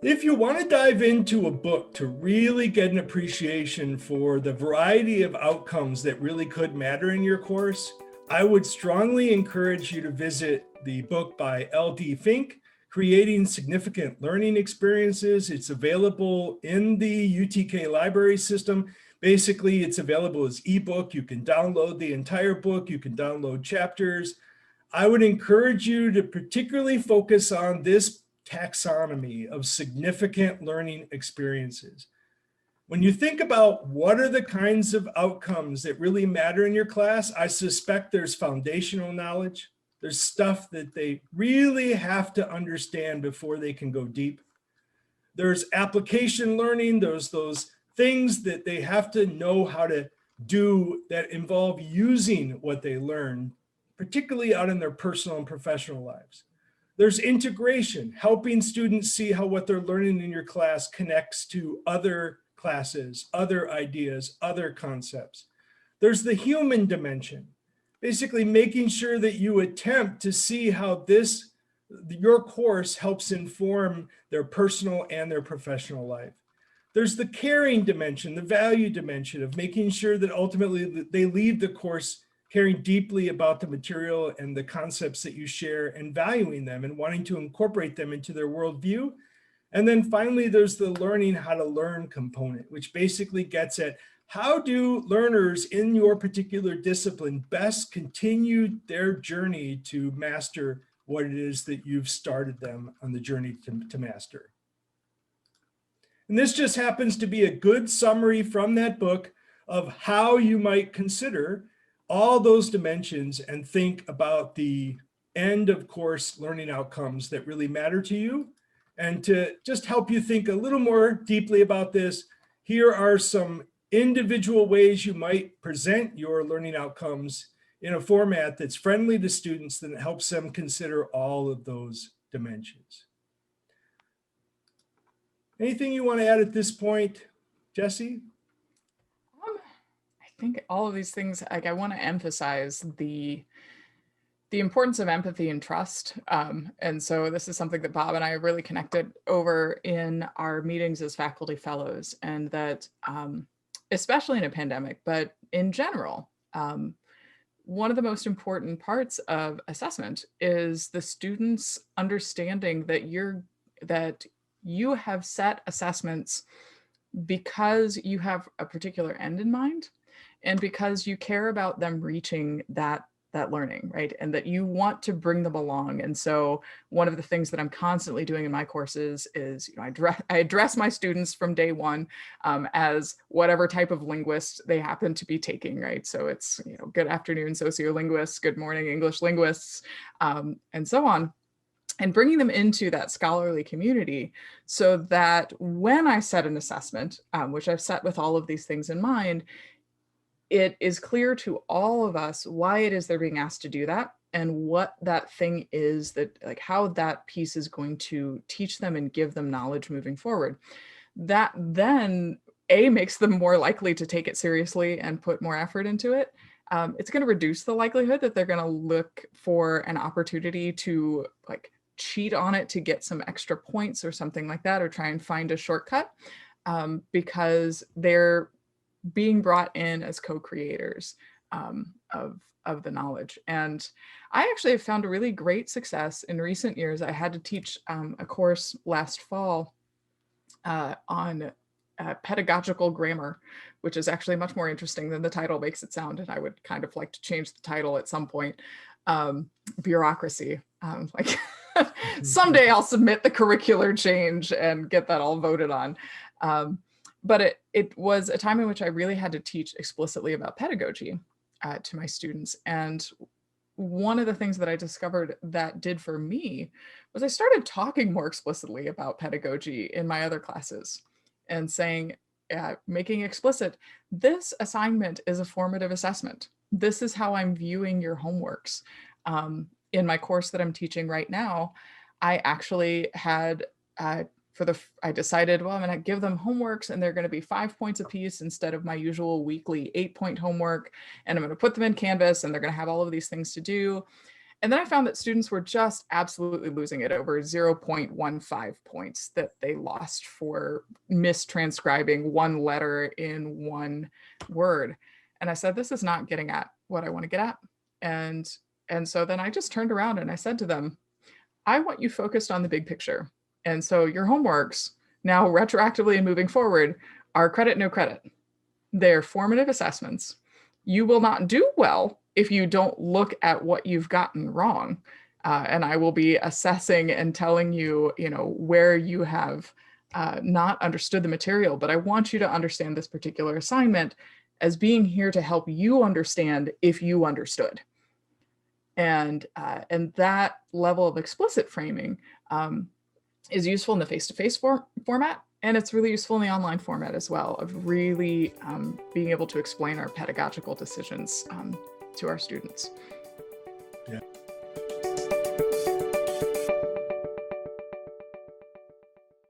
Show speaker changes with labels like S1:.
S1: If you want to dive into a book to really get an appreciation for the variety of outcomes that really could matter in your course, I would strongly encourage you to visit the book by Dee Fink, Creating Significant Learning Experiences. It's available in the UTK library system. Basically, it's available as ebook. You can download the entire book. You can download chapters. I would encourage you to particularly focus on this taxonomy of significant learning experiences. When you think about what are the kinds of outcomes that really matter in your class, I suspect there's foundational knowledge. There's stuff that they really have to understand before they can go deep. There's application learning. There's those things that they have to know how to do that involve using what they learn, particularly out in their personal and professional lives. There's integration, helping students see how what they're learning in your class connects to other classes, other ideas, other concepts. There's the human dimension, basically making sure that you attempt to see how your course helps inform their personal and their professional life. There's the caring dimension, the value dimension of making sure that ultimately they leave the course caring deeply about the material and the concepts that you share and valuing them and wanting to incorporate them into their worldview. And then finally, there's the learning how to learn component, which basically gets at how do learners in your particular discipline best continue their journey to master what it is that you've started them on the journey to master. And this just happens to be a good summary from that book of how you might consider all those dimensions and think about the end of course learning outcomes that really matter to you. And to just help you think a little more deeply about this, here are some individual ways you might present your learning outcomes in a format that's friendly to students that helps them consider all of those dimensions. Anything you want to add at this point, Jessi?
S2: I think all of these things, like I want to emphasize the importance of empathy and trust. And so this is something that Bob and I have really connected over in our meetings as faculty fellows, and that especially in a pandemic, but in general, one of the most important parts of assessment is the students understanding that you have set assessments because you have a particular end in mind and because you care about them reaching that learning, right? And that you want to bring them along. And so one of the things that I'm constantly doing in my courses is, I address my students from day one as whatever type of linguist they happen to be taking, right? So it's, good afternoon, sociolinguists, good morning, English linguists, and so on. And bringing them into that scholarly community so that when I set an assessment, which I've set with all of these things in mind, it is clear to all of us why it is they're being asked to do that and what that thing is, that like how that piece is going to teach them and give them knowledge moving forward. That then makes them more likely to take it seriously and put more effort into it. It's going to reduce the likelihood that they're going to look for an opportunity to like cheat on it to get some extra points or something like that, or try and find a shortcut, because they're being brought in as co-creators of the knowledge. And I actually have found a really great success in recent years. I had to teach a course last fall on pedagogical grammar, which is actually much more interesting than the title makes it sound. And I would kind of like to change the title at some point. Bureaucracy. Someday I'll submit the curricular change and get that all voted on. But it was a time in which I really had to teach explicitly about pedagogy to my students. And one of the things that I discovered that did for me was I started talking more explicitly about pedagogy in my other classes and saying, making explicit, this assignment is a formative assessment. This is how I'm viewing your homeworks. In my course that I'm teaching right now, I actually had I decided, well, I'm going to give them homeworks and they're going to be 5 points apiece instead of my usual weekly 8-point homework. And I'm going to put them in Canvas and they're going to have all of these things to do. And then I found that students were just absolutely losing it, over 0.15 points that they lost for mistranscribing one letter in one word. And I said, this is not getting at what I want to get at. And so then I just turned around and I said to them, I want you focused on the big picture. And so your homeworks now, retroactively and moving forward, are credit, no credit. They're formative assessments. You will not do well if you don't look at what you've gotten wrong. And I will be assessing and telling you, where you have not understood the material, but I want you to understand this particular assignment as being here to help you understand if you understood. And that level of explicit framing is useful in the face-to-face format, and it's really useful in the online format as well, of really being able to explain our pedagogical decisions to our students.